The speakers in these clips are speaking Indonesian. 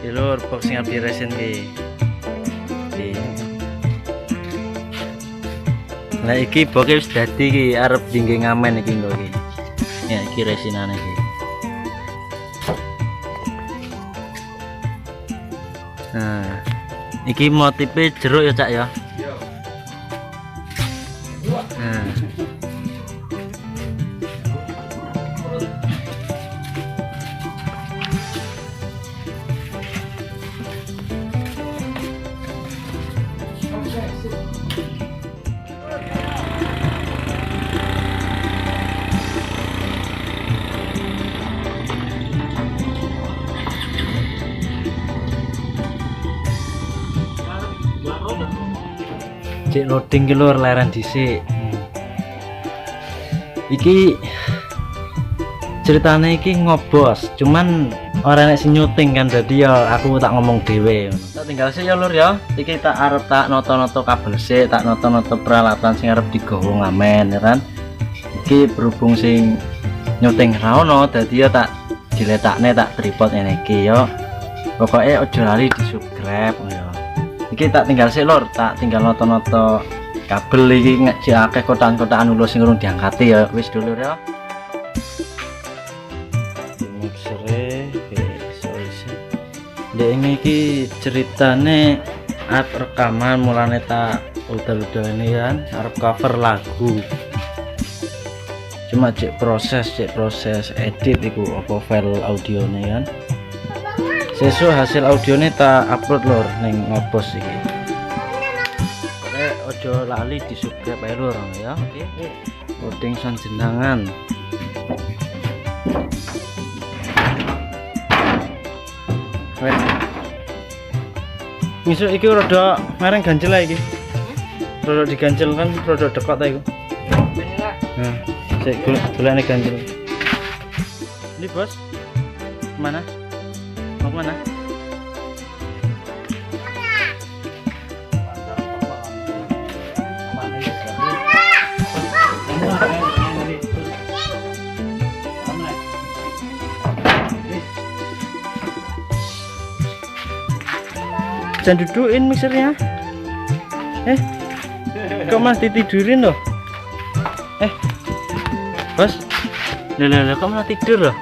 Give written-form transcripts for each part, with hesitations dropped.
Iki lur box sing abdi resin ki. Nah iki boke wis dadi iki arep dingge ngamen iki engko iki. Ya iki resinane iki. Nah, iki motife jeruk ya Cak ya. Nah. Cek loading ki lur leren dhisik. Iki ceritane iki ngobos, cuman ora nek sing nyuting kan dadi ya aku tak ngomong dhewe ngono. Tak tinggal sih ya lur ya. Iki tak arep tak noto-noto kabel sik, tak noto-noto peralatan sing arep digawa ngamen ya kan. Iki berhubung sing nyuting ra ono dadi ya tak diletakne tak tripod ngene iki ya. Pokoke aja lali di-subscribe ya. Iki tak tinggal sih lur, tak tinggal noto-noto kabel iki ngejek akeh kotaan-kotaan ulus sing urung diangkati ya. Wis dulu ya. Mixere iso. Dene iki ceritane arep rekaman mulane tak udah ini kan arep cover lagu. Cuma cek proses edit iku apa file audione kan. Sesuk hasil audionya tak upload lor neng ngobos iki. Ojo lali di subscribe ae lur ya. Oke. Loading sanjenengan. Wes. Misuk iki rada mereng ganjel ae iki. Rada diganjel kan rada dekot ae iku. Nah, sik golekane ganjel. Ini bos. Mana? Mau mana? Jangan dudukin mixernya. Kok malah ditidurin loh? Bos, lho kok malah tidur loh?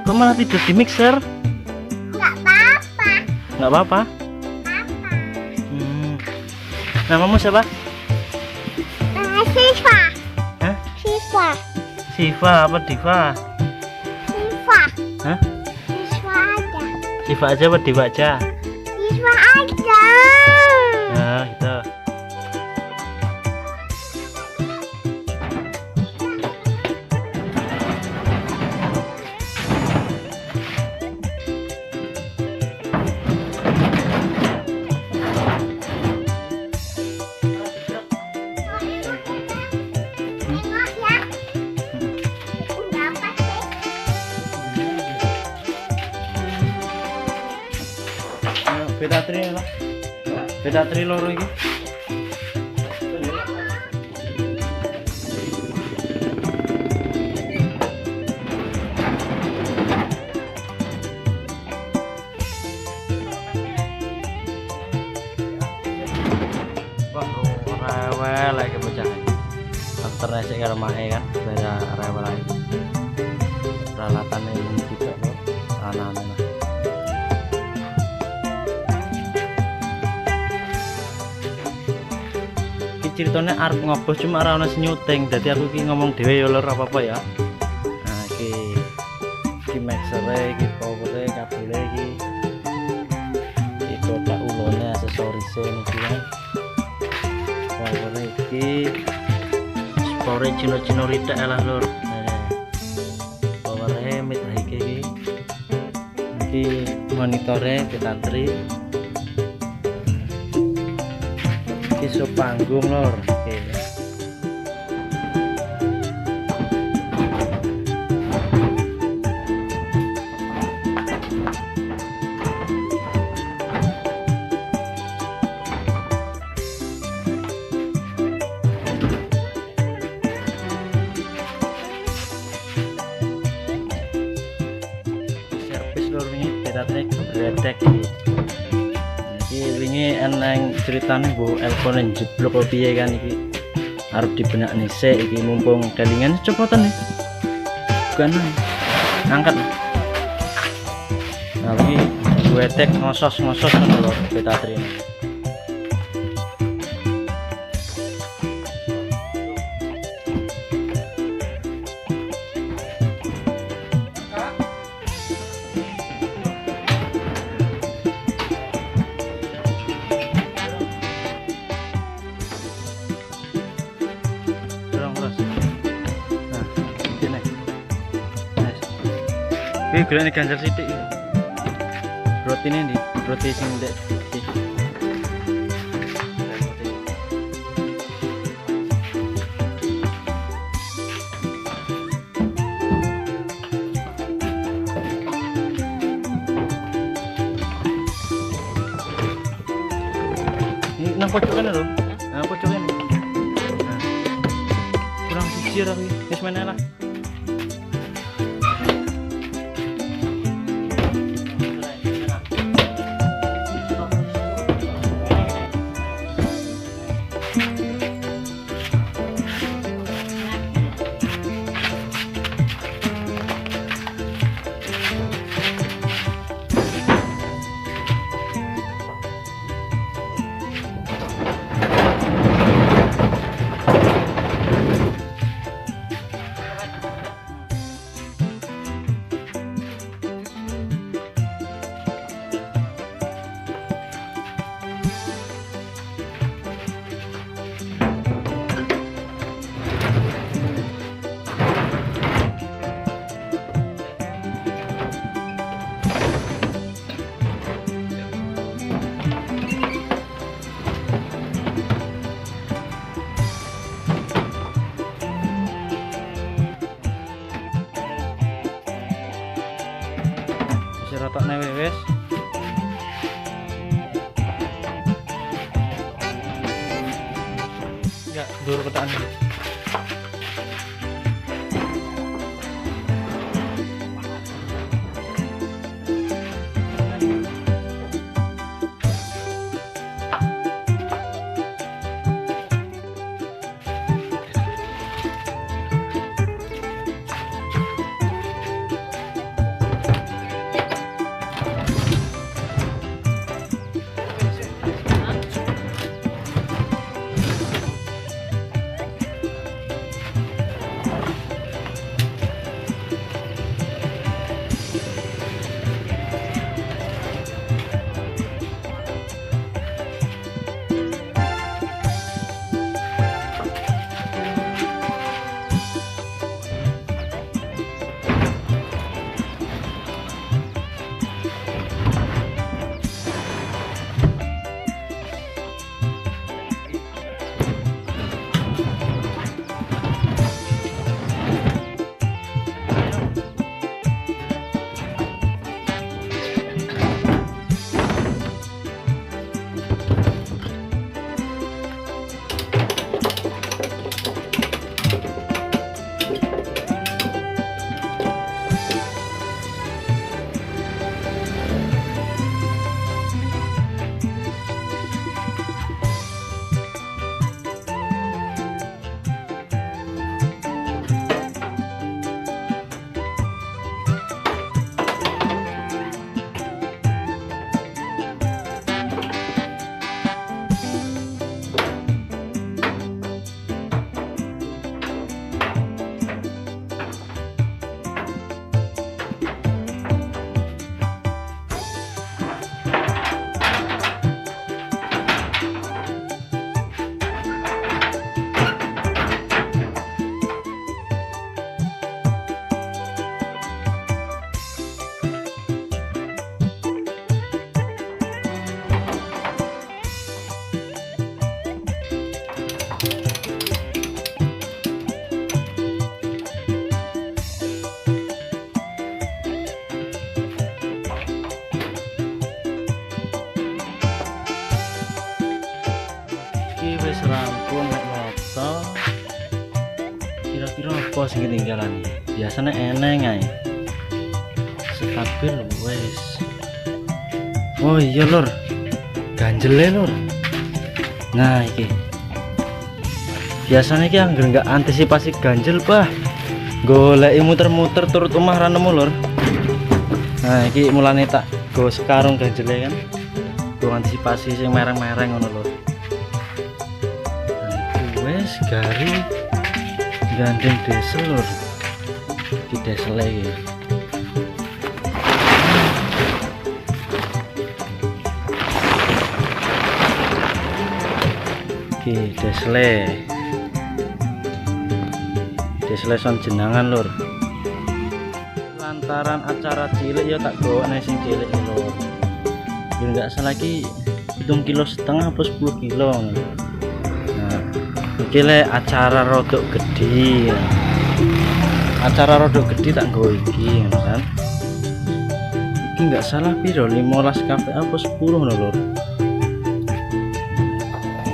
Kok malah tidur di mixer? Nggak apa-apa. Nggak apa-apa? Namamu siapa? Siva. Hah? Siva. Siva apa Diva? Siva. Hah? Siva aja. Siva aja apa Diva aja? Siva aja. Nah gitu. Tengok ya. Udah apa sih? Beta tri lah. Beta tri loro iki. Rewel lagi bocah. Dokter sik karo mae kan, beda rewel ae. Peralatannya ini juga loh, anak-anak. Ceritanya arep ngobos cuma ora ono sing nyuting, dadi aku iki ngomong dhewe ya lur apa-apa ya. Nah iki mixere iki powere kabele iki. Itu tak ulone aksesorise niki kan. Powere iki spore cino-cino ritek lah lur. Powere mitra iki. Iki monitore P3. Iso panggung lor. Oke. lur wingi beratnya gredek iki. Iki wingi eneng ceritane Bu Elpone jeblok kok piye kan iki. Arep dibenakne sik iki mumpung kelingan cepetan nih. Bukan angkat. Nah, iki gredek ngosos-ngosos ngono lho betatri. Ini gulanya ganjal sidik ya. Roti ini di roti sing ndek iki. Ini nang pojokan lho. Nah, pojokan. Nah. Kurang siji ra iki. Wis meneh lah. Rotokne wis. Enggak, dur kotakan. wis rampung nek moto kira-kira apa sing ketinggalan biasanya eneng ae stabil wes. Oh iya lur, ganjele lur. Nah iki biasanya iki anggar nggak antisipasi ganjel bah, golek muter-muter turut omah ranemu lur. Nah iki mulane tak go sekarung ganjele kan, go antisipasi sing mereng-mereng ngono lur. Nah iki wes gari gandeng desel lur, iki desel iki. Desle son jenangan lur. Lantaran acara cilik ya tak gawa nek sing cilik lur. Ya enggak salah iki 7,5 kilo apa 10 kilo. Nah, iki le acara rodok gede. Acara rodok gede tak gawa iki kan. Iki enggak salah piro 15 kafe apa 10 lur.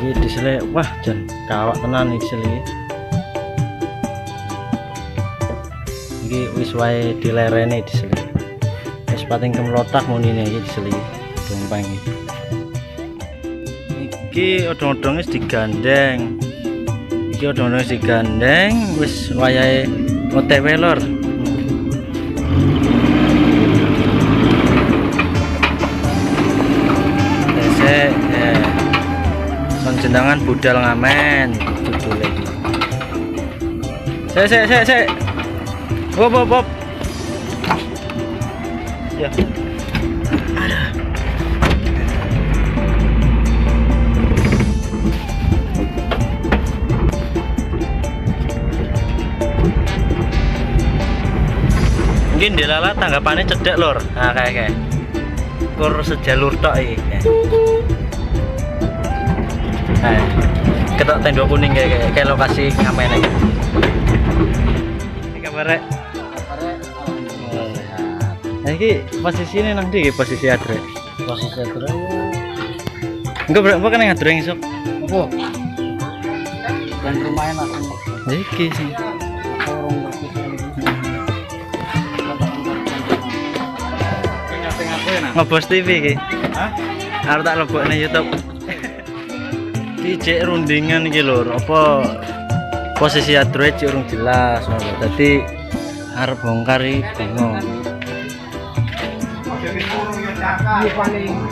Disele wah jan kawak tenan iki disele iki wis wae dilereni disele wis pating kemlotak munine iki disele dompeng iki odong-odong wis digandeng wis wayahe OTW lor. Jenengan budal ngamen judule. Sik. Hop. Ya. Mungkin dilala tanggapannya cedek lor. Nah kayak kur sejalur tok iki. Ketok tenda kuning kayak lokasi ngamen aja. Ini kabarnya. Nah, ini posisi ini nanti posisi adre. Posisi adre. Enggak berapa kan yang adre yang sok? Apa? Dan lumayan langsung. Iki sih. Ngobos TV iki. Hah? Arep tak lebokne YouTube. Cek rundingan iki lur, apa posisi Android cek urung jelas lho. Dadi arep bongkar iki bingung.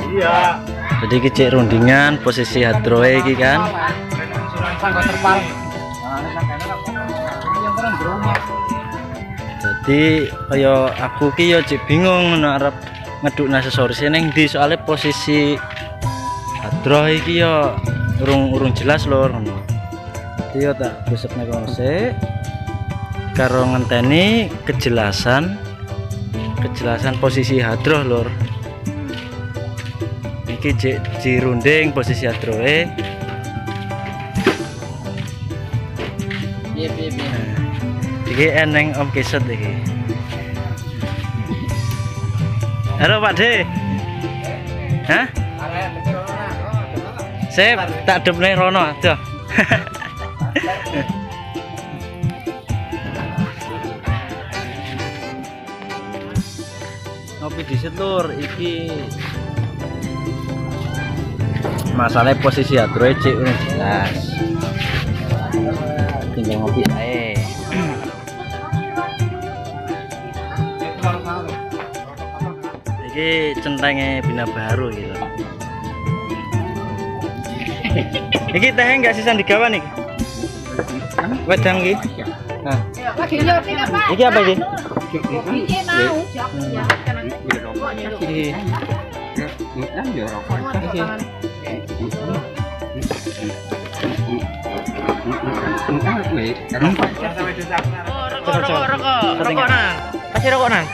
Iya. Jadi iki cek rundingan posisi Android iki kan. Jadi kaya aku ki yo cek bingung nek arep ngedukna aksesoris ning ndi soalnya posisi Android iki yo urung jelas lor ngono. Dadi tak besokne kose karo ngenteni kejelasan posisi hadroh lor. Iki dirunding posisi hadroe. Piye. Iki eneng Om Keset iki. Halo Pak De. Hah? Saya tak depne rono aduh. Ngopi dhisik lur iki. Masalah posisi Android cek urung jelas. Tinggal ngopi ae. Iki centenge Bina Baru gitu. Iki teh enggak sisan digawa nih. Wedang iki. Nah. Iki apa iki? Iki mau rokok nang. Kasih rokok nang.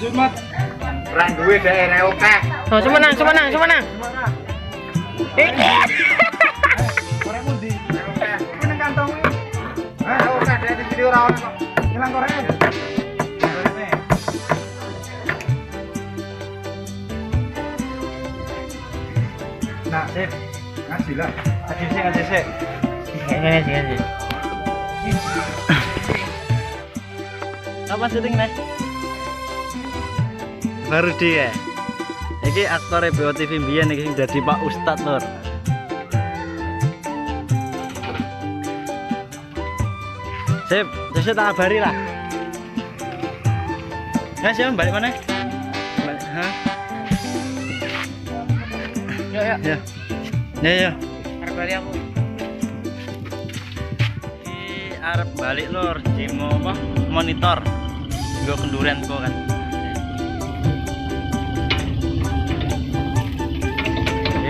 Sumet. Ora duwe daerah oke. Oh, semenang. Korek mundi? Oke. Iki nang kantong iki. Oke, di video ora ono kok. Hilang koreknya. Nah, Sip. Ngaji lah. Ngaji sih. Ngaji. Apa syuting nih? Baru dia. Iki aktor BOTV mbiyen iki jadi Pak Ustad lur. Sip, terus tak kabari lah. Mas ya balik mana? Balik, ha? Yuk. Ya. Kabari aku. Iki arep balik lur, mau apa? Monitor. Nggo kenduren kok kan.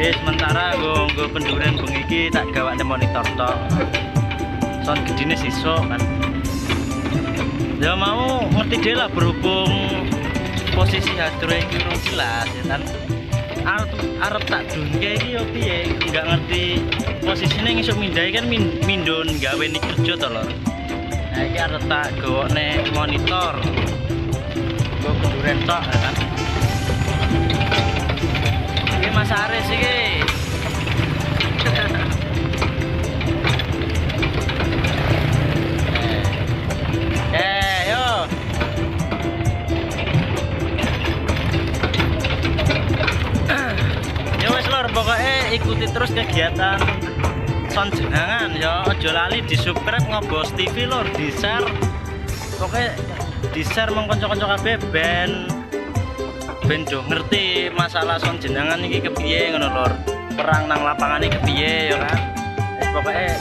Sementara gue penduren bengi iki tak gawakne monitor tok. Son gedine sisuk kan. Ya mau ngerti dhewe lah berhubung posisi hadroe iki urung jelas ya kan. Arep tak dungke iki yo piye? Enggak ngerti posisine ngisuk mindai kan mindun gawe ni kerja to lho. Nah iki arep tak gawakne monitor. Gue penduren tok ya kan. Mas Aris iki. Yo. Ya wis lur, pokoknya ikuti terus kegiatan Son Jenangan ya. Aja lali di-subscribe Ngobos TV lur, di-share. Pokoknya di-share mong kanca-kanca kabeh ben do ngerti masalah Son Jenangan iki kepiye ngono lur. Perang nang lapangan iki kepiye ya kan. Pokoknya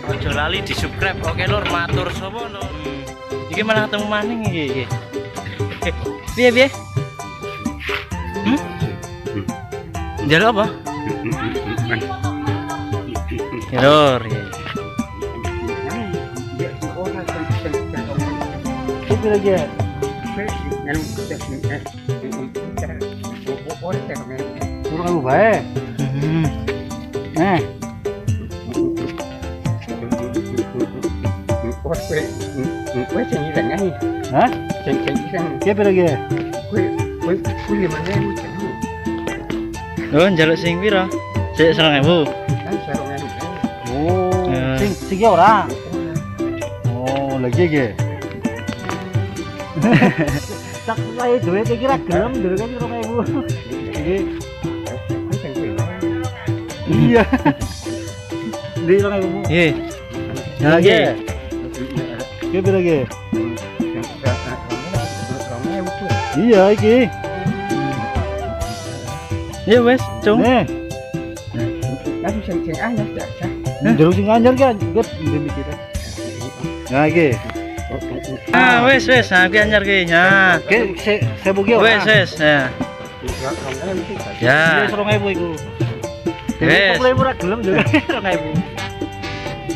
aja lali di-subscribe. Oke lur, matur suwun. Iki malah ketemu maning iki. Piye? Njaluk apa? Ya lur. Iki lagi. Suruh kamu baik. Kue cengi kan nih? Hah? Cengi kan? Siapa lagi? Kue gimana ini? Oh, njaluk sing pira? Sik 1.000. Kan sarungan. Oh, sing ora. Oh, lagi ge. Tak saya duit kira gelem dulu kan 2.000. Iya. Di 2.000. Iya. Lagi. Ke pira ge? Iya iki. Ya wes, cung. Lalu sing anyar dah. Jeruk sing anyar kan, get mikir. Nah iki. Wes, nah iki anyar ki. Nah, ki saya buki ora. Wes, ya. Ya. 2.000 iku. Wes. 2.000 ora gelem juga 2.000.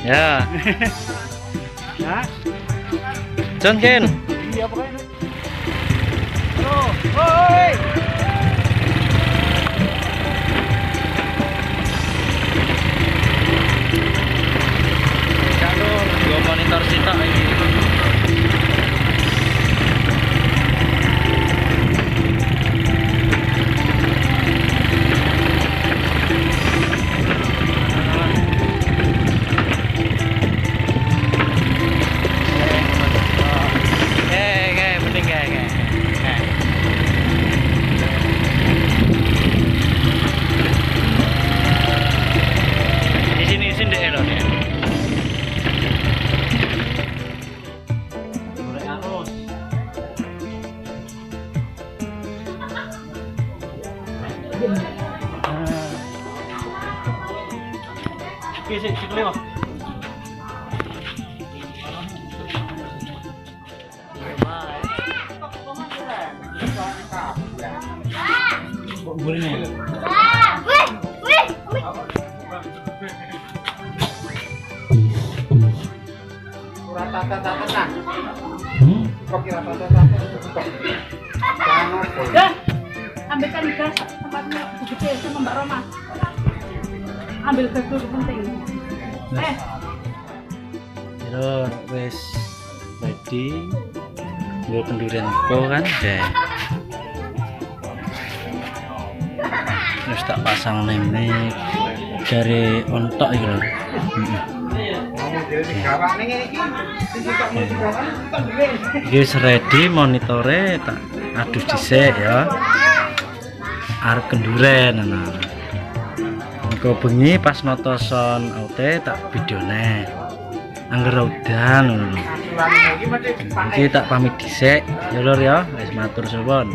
Ya. Hah? Jon Ken. Iya pokoknya. Oi. Jalur, gua monitor sitok ini. Sik lewat. Ambilkan gas tempatnya begitu sama Mbak Roma. Ambil gas dulu penting. Terus wes ready. Gue pendirian kau kan deh. Terus tak pasang nemik dari ontok iki lho. Iki wis ready monitore tak adus dhisik ya. Arep kenduren ana. Engko bengi pas noto son aute tak videone. Angger udan ngono. Iki tak pamit dhisik ya lur ya, wis matur suwun.